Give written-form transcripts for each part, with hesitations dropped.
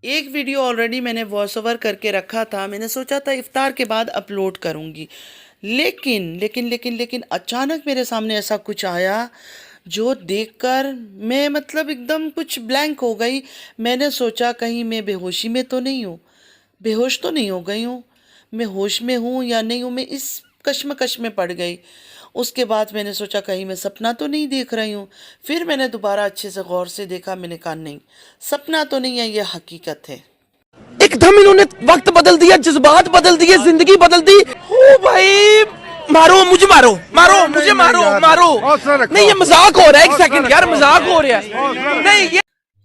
एक video already मैंने voice over करके रखा था। मैंने सोचा था इफ्तार के बाद अपलोड करूँगी, लेकिन अचानक मेरे सामने ऐसा कुछ आया जो देखकर मैं मतलब एकदम कुछ ब्लैंक हो गई। मैंने सोचा कहीं मैं बेहोशी में तो नहीं हूँ, बेहोश तो नहीं हो गई हूँ, मैं होश में हूँ या नहीं हूँ, मैं इस कश्मकश में पड़ गई। उसके बाद मैंने सोचा कहीं मैं सपना तो नहीं देख रही हूँ। फिर मैंने दोबारा अच्छे से गौर से देखा, मैंने कहा नहीं, सपना तो नहीं है, ये हकीकत है। एकदम इन्होंने वक्त बदल दिया, जज्बात बदल दिए, जिंदगी बदल दी। ओ भाई, मारो मुझे, मारो मारो मुझे, मारो मारो। नहीं, ये मजाक हो रहा है। एक सेकंड यार, मजाक हो रहा है। नहीं ये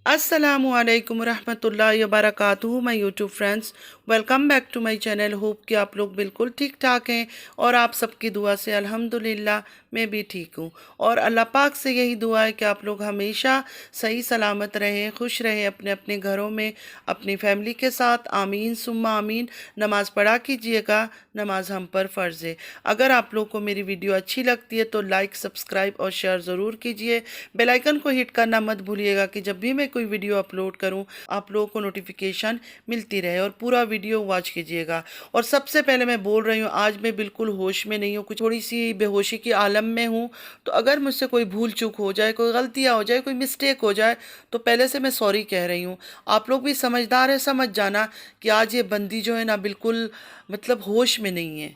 अस्सलामुअलैकुम रहमतुल्लाहि व बरकातुहू। My YouTube friends, welcome back to my channel. Hope कि आप लोग बिल्कुल ठीक ठाक हैं और आप सबकी दुआ से अल्हम्दुलिल्लाह मैं भी ठीक हूँ। और अल्लाह पाक से यही दुआ है कि आप लोग हमेशा सही सलामत रहें, खुश रहें अपने अपने घरों में, अपनी फैमिली के साथ। आमीन सुम्मा आमीन। नमाज़ पढ़ा कीजिएगा, नमाज हम पर फ़र्ज़ है। अगर आप लोग को मेरी वीडियो अच्छी लगती है तो लाइक, सब्सक्राइब और शेयर ज़रूर कीजिए। बेल आइकन को हिट करना मत भूलिएगा कि जब भी मैं कोई वीडियो अपलोड करूं आप लोगों को नोटिफिकेशन मिलती रहे, और पूरा वीडियो वॉच कीजिएगा। और सबसे पहले मैं बोल रही हूं, आज मैं बिल्कुल होश में नहीं हूं, कुछ थोड़ी सी बेहोशी की आलम में हूं। तो अगर मुझसे कोई भूल चूक हो जाए, कोई गलतियां हो जाए, कोई मिस्टेक हो जाए, तो पहले से मैं सॉरी कह रही हूँ। आप लोग भी समझदार है, समझ जाना कि आज ये बंदी जो है ना बिल्कुल मतलब होश में नहीं है।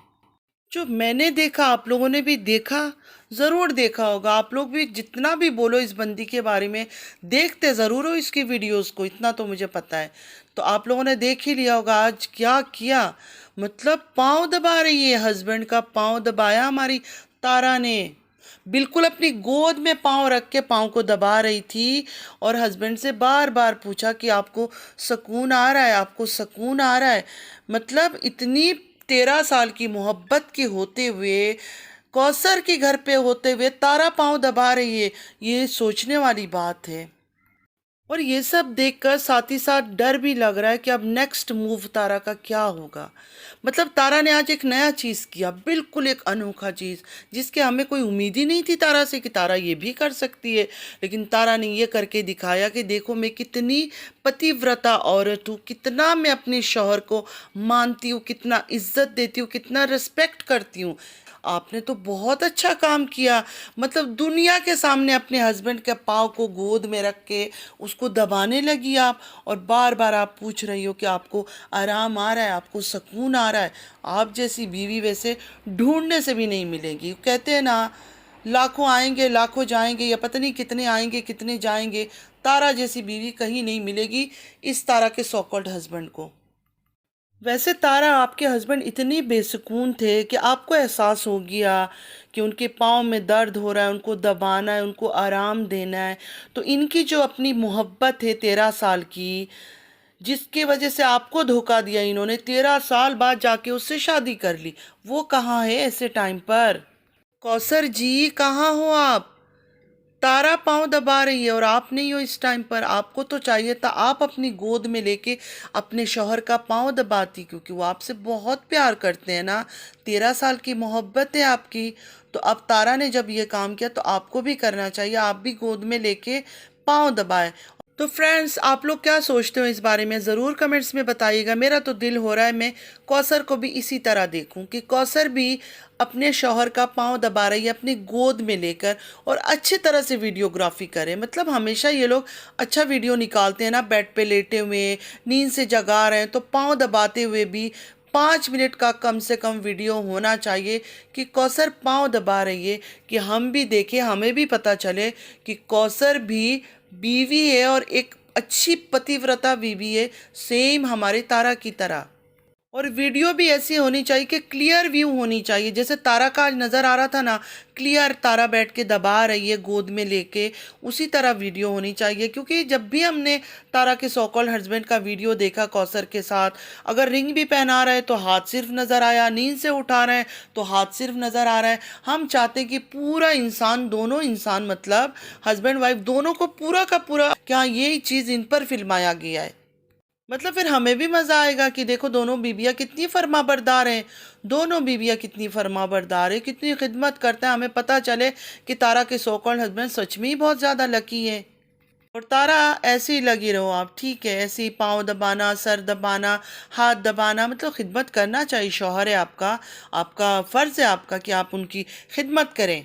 जो मैंने देखा आप लोगों ने भी देखा, ज़रूर देखा होगा। आप लोग भी जितना भी बोलो इस बंदी के बारे में, देखते ज़रूर हो इसकी वीडियोस को, इतना तो मुझे पता है। तो आप लोगों ने देख ही लिया होगा आज क्या किया। मतलब पाँव दबा रही है, हस्बैंड का पाँव दबाया हमारी तारा ने। बिल्कुल अपनी गोद में पाँव रख के पाँव को दबा रही थी, और हस्बैंड से बार बार पूछा कि आपको सुकून आ रहा है, आपको सुकून आ रहा है। मतलब इतनी 13 साल की मोहब्बत के होते हुए, कौसर के घर पे होते हुए तारा पाँव दबा रही है, ये सोचने वाली बात है। और ये सब देखकर साथ ही साथ डर भी लग रहा है कि अब नेक्स्ट मूव तारा का क्या होगा। मतलब तारा ने आज एक नया चीज़ किया, बिल्कुल एक अनोखा चीज़, जिसके हमें कोई उम्मीद ही नहीं थी तारा से कि तारा ये भी कर सकती है। लेकिन तारा ने ये करके दिखाया कि देखो मैं कितनी पतिव्रता औरत हूँ, कितना मैं अपने शौहर को मानती हूँ, कितना इज्जत देती हूँ, कितना रिस्पेक्ट करती हूँ। आपने तो बहुत अच्छा काम किया। मतलब दुनिया के सामने अपने हस्बैंड के पाँव को गोद में रख के उसको दबाने लगी आप, और बार बार आप पूछ रही हो कि आपको आराम आ रहा है, आपको सुकून आ रहा है। आप जैसी बीवी वैसे ढूंढने से भी नहीं मिलेगी। कहते हैं ना, लाखों आएंगे लाखों जाएंगे, या पता नहीं कितने आएंगे कितने जाएंगे, तारा जैसी बीवी कहीं नहीं मिलेगी इस तारा के सो कॉल्ड हस्बैंड को। वैसे तारा, आपके हस्बैंड इतनी बेसुकून थे कि आपको एहसास हो गया कि उनके पाँव में दर्द हो रहा है, उनको दबाना है, उनको आराम देना है। तो इनकी जो अपनी मोहब्बत है 13 साल की, जिसकी वजह से आपको धोखा दिया इन्होंने, 13 साल बाद जाके उससे शादी कर ली, वो कहाँ है ऐसे टाइम पर? कौसर जी कहाँ हो आप? तारा पाँव दबा रही है और आप नहीं हो इस टाइम पर। आपको तो चाहिए था आप अपनी गोद में लेके अपने शौहर का पाँव दबाती, क्योंकि वो आपसे बहुत प्यार करते हैं ना। 13 साल की मोहब्बत है आपकी। तो अब तारा ने जब ये काम किया तो आपको भी करना चाहिए, आप भी गोद में लेके पाँव दबाएं। तो फ्रेंड्स, आप लोग क्या सोचते हो इस बारे में ज़रूर कमेंट्स में बताइएगा। मेरा तो दिल हो रहा है मैं कौसर को भी इसी तरह देखूं, कि कौसर भी अपने शौहर का पाँव दबा रही है अपनी गोद में लेकर, और अच्छी तरह से वीडियोग्राफी करे। मतलब हमेशा ये लोग अच्छा वीडियो निकालते हैं ना, बेड पे लेटे हुए, नींद से जगा रहे हैं, तो पाँव दबाते हुए भी 5 मिनट का कम से कम वीडियो होना चाहिए कि कौसर पाँव दबा रही है, कि हम भी देखें, हमें भी पता चले कि कौसर भी बीवी है, और एक अच्छी पतिव्रता बीवी है, सेम हमारे तारा की तरह। और वीडियो भी ऐसी होनी चाहिए कि क्लियर व्यू होनी चाहिए, जैसे तारा का आज नज़र आ रहा था ना, क्लियर तारा बैठ के दबा रही है गोद में लेके, उसी तरह वीडियो होनी चाहिए। क्योंकि जब भी हमने तारा के सो कॉल्ड हस्बैंड का वीडियो देखा कौसर के साथ, अगर रिंग भी पहना रहे तो हाथ सिर्फ नज़र आया, नींद से उठा रहे हैं तो हाथ सिर्फ नज़र आ रहा है। हम चाहते हैं कि पूरा इंसान, दोनों इंसान, मतलब हस्बैंड वाइफ दोनों को पूरा का पूरा, क्या यही चीज़ इन पर फिल्माया गया है। मतलब फिर हमें भी मज़ा आएगा कि देखो दोनों बीबियाँ कितनी फर्माबरदार हैं, दोनों बीबियाँ कितनी फर्माबरदार हैं, कितनी खिदमत करते हैं। हमें पता चले कि तारा के सो कॉल्ड हस्बैंड सच में ही बहुत ज़्यादा लकी है। और तारा ऐसे ही लगी रहो आप, ठीक है, ऐसे ही पाँव दबाना, सर दबाना, हाथ दबाना, मतलब खिदमत करना चाहिए। शौहर है आपका, आपका फ़र्ज़ है आपका कि आप उनकी खिदमत करें।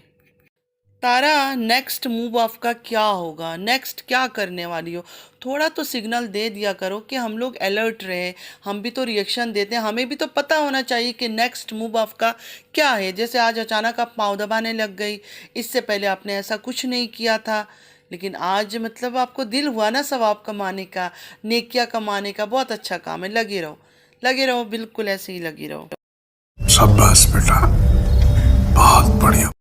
तारा, नेक्स्ट मूव ऑफ का क्या होगा, नेक्स्ट क्या करने वाली हो? थोड़ा तो सिग्नल दे दिया करो कि हम लोग अलर्ट रहे, हम भी तो रिएक्शन देते हैं, हमें भी तो पता होना चाहिए कि नेक्स्ट मूव ऑफ का क्या है। जैसे आज अचानक आप पाँव दबाने लग गई, इससे पहले आपने ऐसा कुछ नहीं किया था, लेकिन आज मतलब आपको दिल हुआ ना सवाब कमाने का, नेकिया कमाने का। बहुत अच्छा काम है, लगे रहो, लगे रहो, बिल्कुल ऐसे ही लगी रहो। शाबाश बेटा, बहुत बढ़िया।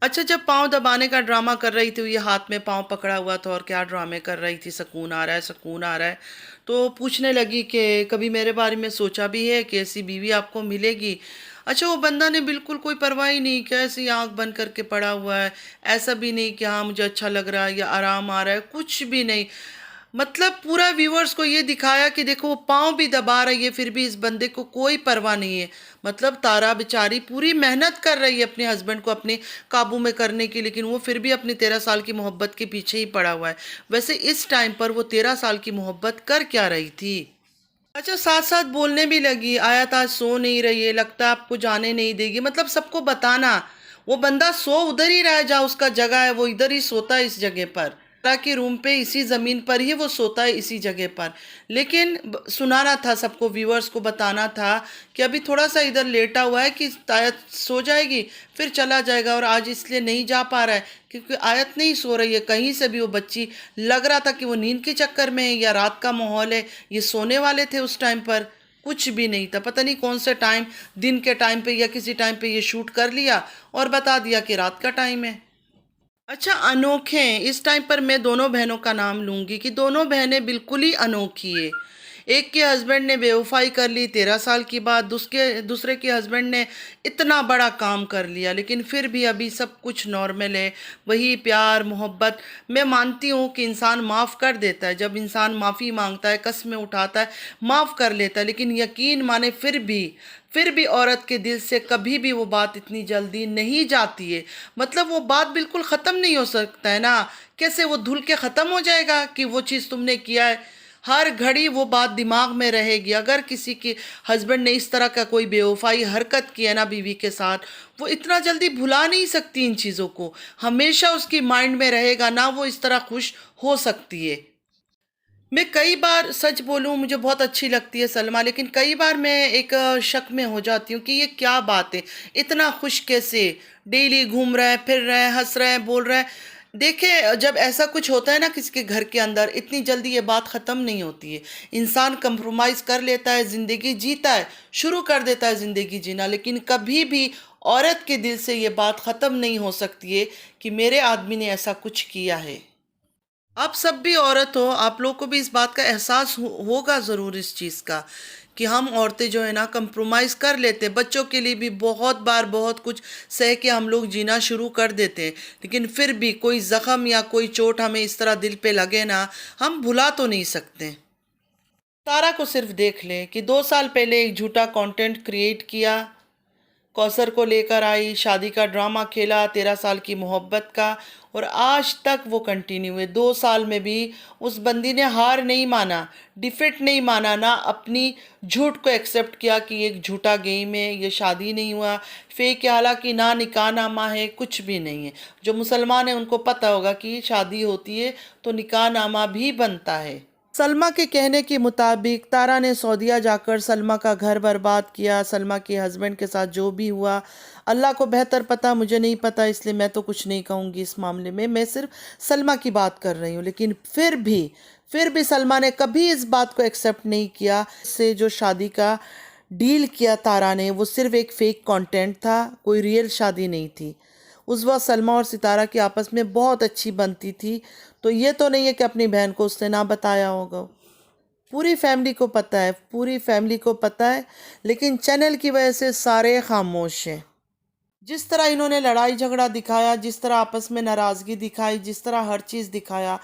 अच्छा, जब पाँव दबाने का ड्रामा कर रही थी, ये हाथ में पाँव पकड़ा हुआ था और क्या ड्रामे कर रही थी, सुकून आ रहा है, सुकून आ रहा है, तो पूछने लगी कि कभी मेरे बारे में सोचा भी है कि ऐसी बीवी आपको मिलेगी? अच्छा, वो बंदा ने बिल्कुल कोई परवाह ही नहीं किया, ऐसे ही आँख बंद करके पड़ा हुआ है। ऐसा भी नहीं कि हाँ मुझे अच्छा लग रहा है या आराम आ रहा है, कुछ भी नहीं। मतलब पूरा व्यूअर्स को ये दिखाया कि देखो वो पाँव भी दबा रही है, फिर भी इस बंदे को कोई परवाह नहीं है। मतलब तारा बेचारी पूरी मेहनत कर रही है अपने हस्बैंड को अपने काबू में करने की, लेकिन वो फिर भी अपनी 13 साल की मोहब्बत के पीछे ही पड़ा हुआ है। वैसे इस टाइम पर वो 13 साल की मोहब्बत कर क्या रही थी? अच्छा, साथ साथ बोलने भी लगी, आयत आज सो नहीं रही है, लगता है आपको जाने नहीं देगी, मतलब सबको बताना। वो बंदा सो उधर ही रहा है जहाँ उसका जगह है, वो इधर ही सोता है, इस जगह पर के रूम पे, इसी ज़मीन पर ही वो सोता है, इसी जगह पर। लेकिन सुनाना था सबको, व्यूअर्स को बताना था कि अभी थोड़ा सा इधर लेटा हुआ है कि आयत सो जाएगी फिर चला जाएगा, और आज इसलिए नहीं जा पा रहा है क्योंकि आयत नहीं सो रही है। कहीं से भी वो बच्ची लग रहा था कि वो नींद के चक्कर में है या रात का माहौल है, ये सोने वाले थे उस टाइम पर, कुछ भी नहीं था। पता नहीं कौन से टाइम, दिन के टाइम पे या किसी टाइम पे ये शूट कर लिया और बता दिया कि रात का टाइम है। अच्छा, अनोखे, इस टाइम पर मैं दोनों बहनों का नाम लूँगी कि दोनों बहनें बिल्कुल ही अनोखी है। एक के हस्बैंड ने बेवफाई कर ली 13 साल की बाद, दूसरे के हस्बैंड ने इतना बड़ा काम कर लिया, लेकिन फिर भी अभी सब कुछ नॉर्मल है, वही प्यार मोहब्बत। मैं मानती हूँ कि इंसान माफ़ कर देता है, जब इंसान माफ़ी मांगता है, कस्में उठाता है, माफ़ कर लेता है, लेकिन यकीन माने फिर भी औरत के दिल से कभी भी वो बात इतनी जल्दी नहीं जाती है। मतलब वो बात बिल्कुल ख़त्म नहीं हो सकता है ना, कैसे वो धुल के ख़त्म हो जाएगा कि वो चीज़ तुमने किया है? हर घड़ी वो बात दिमाग में रहेगी। अगर किसी के हस्बैंड ने इस तरह का कोई बेवफाई हरकत की है ना बीवी के साथ, वो इतना जल्दी भुला नहीं सकती इन चीज़ों को, हमेशा उसकी माइंड में रहेगा, ना वो इस तरह खुश हो सकती है। मैं कई बार सच बोलूँ, मुझे बहुत अच्छी लगती है सलमा, लेकिन कई बार मैं एक शक में हो जाती हूँ कि ये क्या बात है, इतना खुश कैसे, डेली घूम रहे हैं, फिर रहे हैं, हंस रहे हैं, बोल रहे हैं। देखिए, जब ऐसा कुछ होता है ना किसी के घर के अंदर, इतनी जल्दी ये बात ख़त्म नहीं होती है। इंसान कंप्रोमाइज़ कर लेता है, ज़िंदगी जीता है, शुरू कर देता है ज़िंदगी जीना, लेकिन कभी भी औरत के दिल से ये बात ख़त्म नहीं हो सकती है कि मेरे आदमी ने ऐसा कुछ किया है। आप सब भी औरत हो, आप लोग को भी इस बात का एहसास होगा ज़रूर इस चीज़ का कि हम औरतें जो है ना कंप्रोमाइज़ कर लेते हैं, बच्चों के लिए भी बहुत बार बहुत कुछ सह के हम लोग जीना शुरू कर देते हैं, लेकिन फिर भी कोई ज़ख़म या कोई चोट हमें इस तरह दिल पे लगे ना, हम भुला तो नहीं सकते। तारा को सिर्फ देख लें कि 2 साल पहले एक झूठा कंटेंट क्रिएट किया, कौसर को लेकर आई, शादी का ड्रामा खेला, 13 साल की मोहब्बत का, और आज तक वो कंटिन्यू है। 2 साल में भी उस बंदी ने हार नहीं माना, डिफीट नहीं माना, ना अपनी झूठ को एक्सेप्ट किया कि एक झूठा गेम है, ये शादी नहीं हुआ, फेक है, हालांकि ना निकाह नामा है, कुछ भी नहीं है। जो मुसलमान है उनको पता होगा कि शादी होती है तो निकाह नामा भी बनता है। सलमा के कहने के मुताबिक तारा ने सऊदीया जाकर सलमा का घर बर्बाद किया। सलमा के हस्बैंड के साथ जो भी हुआ अल्लाह को बेहतर पता, मुझे नहीं पता, इसलिए मैं तो कुछ नहीं कहूँगी इस मामले में, मैं सिर्फ सलमा की बात कर रही हूँ। लेकिन फिर भी सलमा ने कभी इस बात को एक्सेप्ट नहीं किया से जो शादी का डील किया तारा ने, वो सिर्फ एक फेक कंटेंट था, कोई रियल शादी नहीं थी। उस वक्त सलमा और सितारा की आपस में बहुत अच्छी बनती थी, तो ये तो नहीं है कि अपनी बहन को उसने ना बताया होगा। पूरी फैमिली को पता है, पूरी फैमिली को पता है, लेकिन चैनल की वजह से सारे खामोश हैं। जिस तरह इन्होंने लड़ाई झगड़ा दिखाया, जिस तरह आपस में नाराज़गी दिखाई, जिस तरह हर चीज़ दिखाया,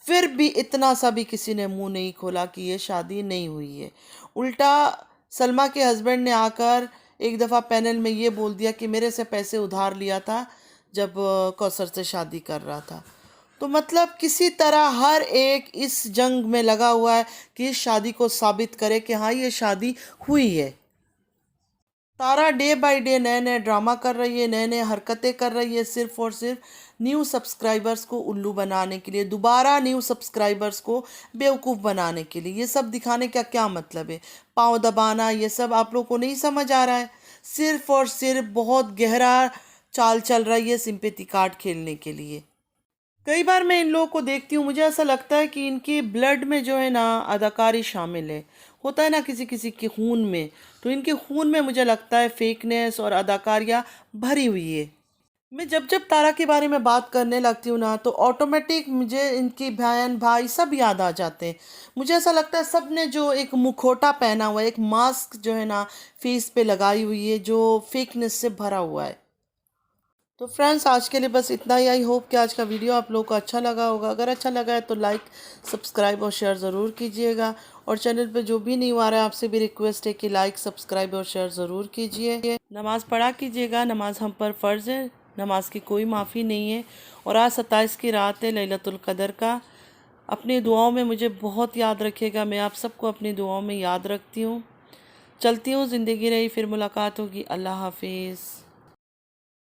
फिर भी इतना सा भी किसी ने मुंह नहीं खोला कि ये शादी नहीं हुई है। उल्टा सलमा के हस्बैंड ने आकर एक दफ़ा पैनल में ये बोल दिया कि मेरे से पैसे उधार लिया था जब कौसर से शादी कर रहा था। तो मतलब किसी तरह हर एक इस जंग में लगा हुआ है कि इस शादी को साबित करे कि हाँ ये शादी हुई है। तारा डे बाय डे नए नए ड्रामा कर रही है, नए नए हरकतें कर रही है, सिर्फ और सिर्फ न्यू सब्सक्राइबर्स को उल्लू बनाने के लिए, दोबारा न्यू सब्सक्राइबर्स को बेवकूफ़ बनाने के लिए। ये सब दिखाने का क्या मतलब है? पाँव दबाना ये सब आप लोग को नहीं समझ आ रहा है? सिर्फ और सिर्फ बहुत गहरा चाल चल रही है सिंपैथी कार्ड खेलने के लिए। कई बार मैं इन लोगों को देखती हूँ, मुझे ऐसा लगता है कि इनके ब्लड में जो है ना अदाकारी शामिल है। होता है ना किसी किसी के खून में, तो इनके खून में मुझे लगता है फेकनेस और अदाकारियाँ भरी हुई है। मैं जब जब तारा के बारे में बात करने लगती हूँ ना तो ऑटोमेटिक मुझे इनकी बहन भाई सब याद आ जाते हैं। मुझे ऐसा लगता है सब ने जो एक मुखौटा पहना हुआ है, एक मास्क जो है ना फेस पे लगाई हुई है जो फेकनेस से भरा हुआ है। तो फ्रेंड्स आज के लिए बस इतना ही। आई होप कि आज का वीडियो आप लोगों को अच्छा लगा होगा। अगर अच्छा लगा है तो लाइक सब्सक्राइब और शेयर ज़रूर कीजिएगा। और चैनल पे जो भी न्यू आ रहा है आपसे भी रिक्वेस्ट है कि लाइक सब्सक्राइब और शेयर ज़रूर कीजिए। नमाज़ पढ़ा कीजिएगा, नमाज हम पर फ़र्ज़ है, नमाज की कोई माफ़ी नहीं है। और आज 27 की रात है लैलतुल क़द्र का। अपनी दुआओं में मुझे बहुत याद रखिएगा, मैं आप सबको अपनी दुआओं में याद रखती हूँ। चलती हूँ, ज़िंदगी रही, फिर मुलाकात होगी। अल्लाह हाफिज़।